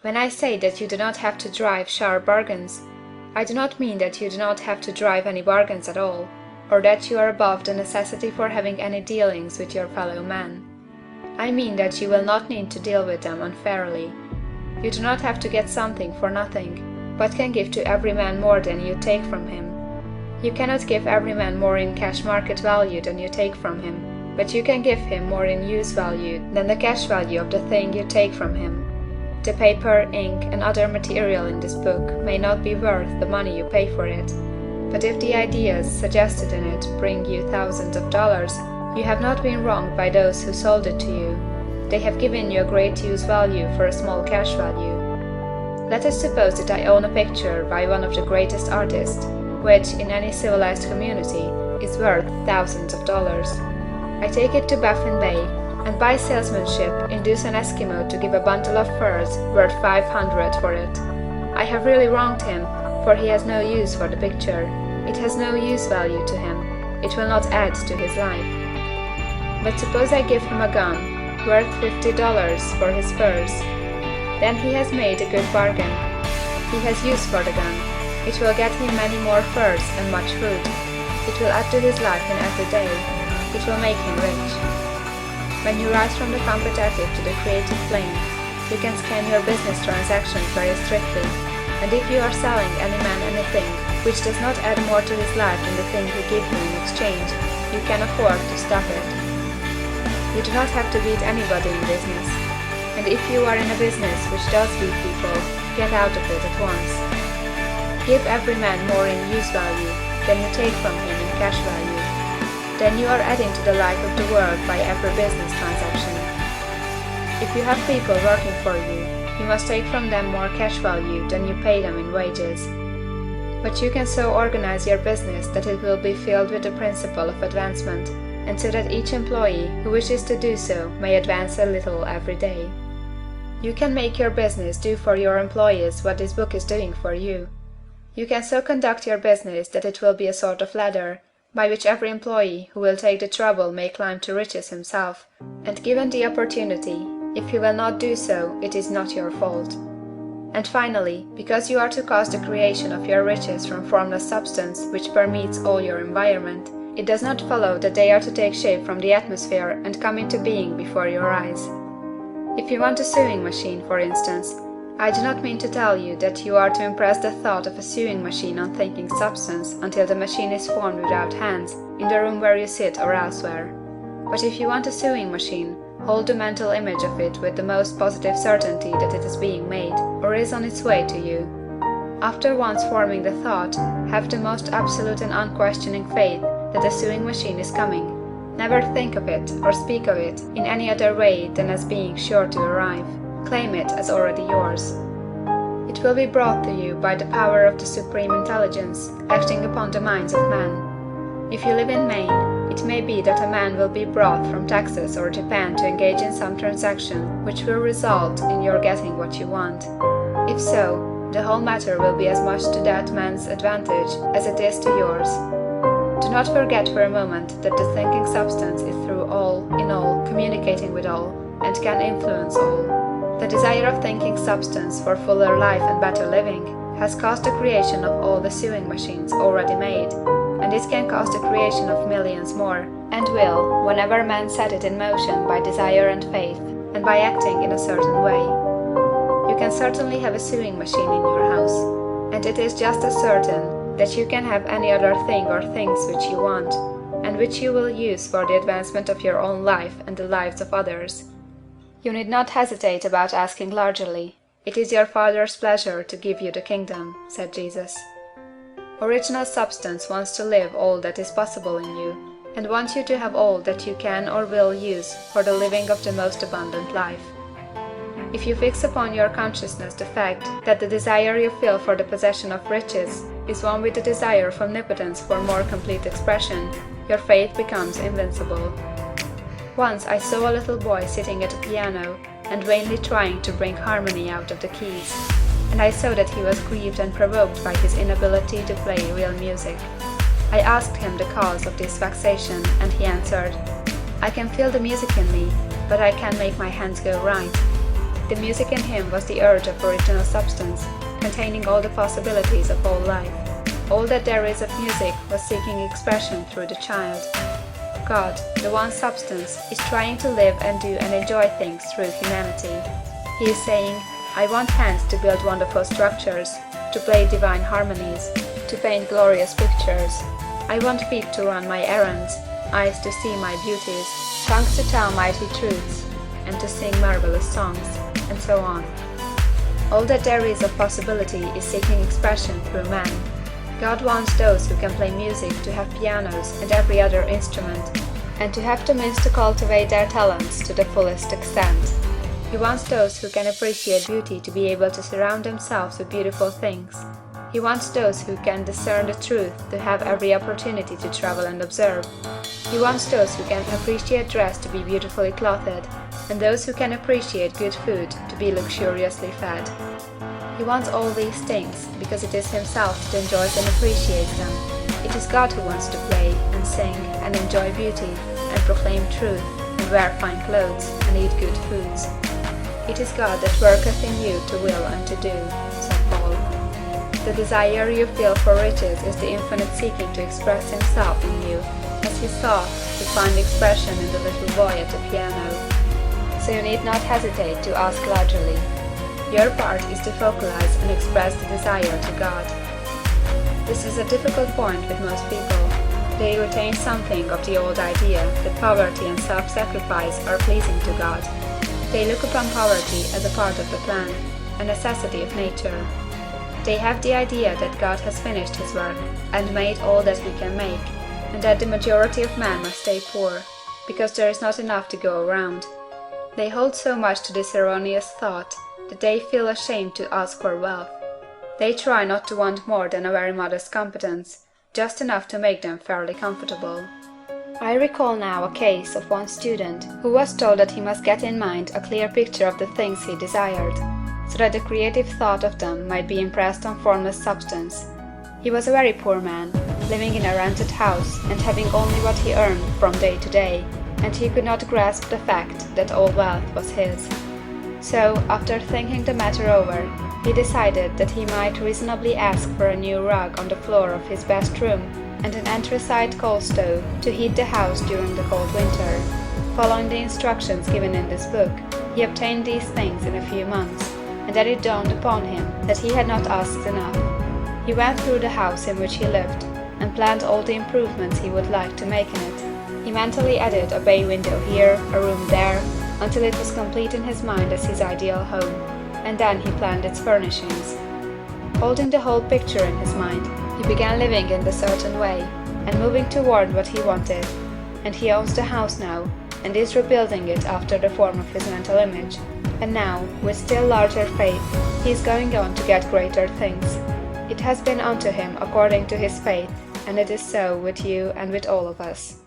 When I say that you do not have to drive sharp bargains, I do not mean that you do not have to drive any bargains at all, or that you are above the necessity for having any dealings with your fellow men. I mean that you will not need to deal with them unfairly. You do not have to get something for nothing, but can give to every man more than you take from him. You cannot give every man more in cash market value than you take from him, but you can give him more in use value than the cash value of the thing you take from him. The paper, ink, and other material in this book may not be worth the money you pay for it, but if the ideas suggested in it bring you thousands of dollars, you have not been wronged by those who sold it to you. They have given you a great use value for a small cash value. Let us suppose that I own a picture by one of the greatest artists, which, in any civilized community, is worth thousands of dollars. I take it to Baffin Bay, and by salesmanship induce an Eskimo to give a bundle of furs worth 500 for it. I have really wronged him, for he has no use for the picture. It has no use value to him. It will not add to his life. But suppose I give him a gun, worth $50 for his furs. Then he has made a good bargain. He has use for the gun. It will get him many more furs and much food. It will add to his life in every day. It will make him rich. When you rise from the competitive to the creative plane, you can scan your business transactions very strictly, and if you are selling any man anything which does not add more to his life than the thing he gives you in exchange, you can afford to stop it. You do not have to beat anybody in business, and if you are in a business which does beat people, get out of it at once. Give every man more in use value than you take from him in cash value. Then you are adding to the life of the world by every business transaction. If you have people working for you, you must take from them more cash value than you pay them in wages. But you can so organize your business that it will be filled with the principle of advancement, and so that each employee who wishes to do so may advance a little every day. You can make your business do for your employees what this book is doing for you. You can so conduct your business that it will be a sort of ladder, by which every employee who will take the trouble may climb to riches himself, and given the opportunity, if he will not do so, it is not your fault. And finally, because you are to cause the creation of your riches from formless substance which permeates all your environment, it does not follow that they are to take shape from the atmosphere and come into being before your eyes. If you want a sewing machine, for instance, I do not mean to tell you that you are to impress the thought of a sewing machine on thinking substance until the machine is formed without hands, in the room where you sit or elsewhere. But if you want a sewing machine, hold the mental image of it with the most positive certainty that it is being made, or is on its way to you. After once forming the thought, have the most absolute and unquestioning faith that the sewing machine is coming. Never think of it or speak of it in any other way than as being sure to arrive. Claim it as already yours. It will be brought to you by the power of the Supreme Intelligence acting upon the minds of men. If you live in Maine, it may be that a man will be brought from Texas or Japan to engage in some transaction which will result in your getting what you want. If so, the whole matter will be as much to that man's advantage as it is to yours. Do not forget for a moment that the thinking substance is through all, in all, communicating with all, and can influence all. The desire of thinking substance for fuller life and better living has caused the creation of all the sewing machines already made, and it can cause the creation of millions more, and will, whenever men set it in motion by desire and faith, and by acting in a certain way. You can certainly have a sewing machine in your house, and it is just as certain that you can have any other thing or things which you want, and which you will use for the advancement of your own life and the lives of others. You need not hesitate about asking largely. It is your Father's pleasure to give you the kingdom, said Jesus. Original substance wants to live all that is possible in you, and wants you to have all that you can or will use for the living of the most abundant life. If you fix upon your consciousness the fact that the desire you feel for the possession of riches is one with the desire of omnipotence for more complete expression, your faith becomes invincible. Once I saw a little boy sitting at a piano and vainly trying to bring harmony out of the keys, and I saw that he was grieved and provoked by his inability to play real music. I asked him the cause of this vexation, and he answered, "I can feel the music in me, but I can't make my hands go right." The music in him was the urge of original substance, containing all the possibilities of all life. All that there is of music was seeking expression through the child. God, the one substance, is trying to live and do and enjoy things through humanity. He is saying, I want hands to build wonderful structures, to play divine harmonies, to paint glorious pictures. I want feet to run my errands, eyes to see my beauties, tongues to tell mighty truths, and to sing marvelous songs, and so on. All that there is of possibility is seeking expression through man. God wants those who can play music to have pianos and every other instrument, and to have the means to cultivate their talents to the fullest extent. He wants those who can appreciate beauty to be able to surround themselves with beautiful things. He wants those who can discern the truth to have every opportunity to travel and observe. He wants those who can appreciate dress to be beautifully clothed, and those who can appreciate good food to be luxuriously fed. He wants all these things because it is himself that enjoys and appreciates them. It is God who wants to play and sing and enjoy beauty and proclaim truth and wear fine clothes and eat good foods. It is God that worketh in you to will and to do, said Paul. The desire you feel for riches is the infinite seeking to express himself in you, as he sought to find expression in the little boy at the piano. So you need not hesitate to ask largely. Your part is to focalize and express the desire to God. This is a difficult point with most people. They retain something of the old idea that poverty and self-sacrifice are pleasing to God. They look upon poverty as a part of the plan, a necessity of nature. They have the idea that God has finished his work and made all that he can make, and that the majority of men must stay poor, because there is not enough to go around. They hold so much to this erroneous thought that they feel ashamed to ask for wealth. They try not to want more than a very modest competence, just enough to make them fairly comfortable. I recall now a case of one student who was told that he must get in mind a clear picture of the things he desired, so that the creative thought of them might be impressed on formless substance. He was a very poor man, living in a rented house and having only what he earned from day to day, and he could not grasp the fact that all wealth was his. So, after thinking the matter over, he decided that he might reasonably ask for a new rug on the floor of his best room and an anthracite coal stove to heat the house during the cold winter. Following the instructions given in this book, he obtained these things in a few months, and then it dawned upon him that he had not asked enough. He went through the house in which he lived, and planned all the improvements he would like to make in it. He mentally added a bay window here, a room there, until it was complete in his mind as his ideal home, and then he planned its furnishings. Holding the whole picture in his mind, he began living in the certain way, and moving toward what he wanted, and he owns the house now, and is rebuilding it after the form of his mental image, and now, with still larger faith, he is going on to get greater things. It has been unto him according to his faith, and it is so with you and with all of us.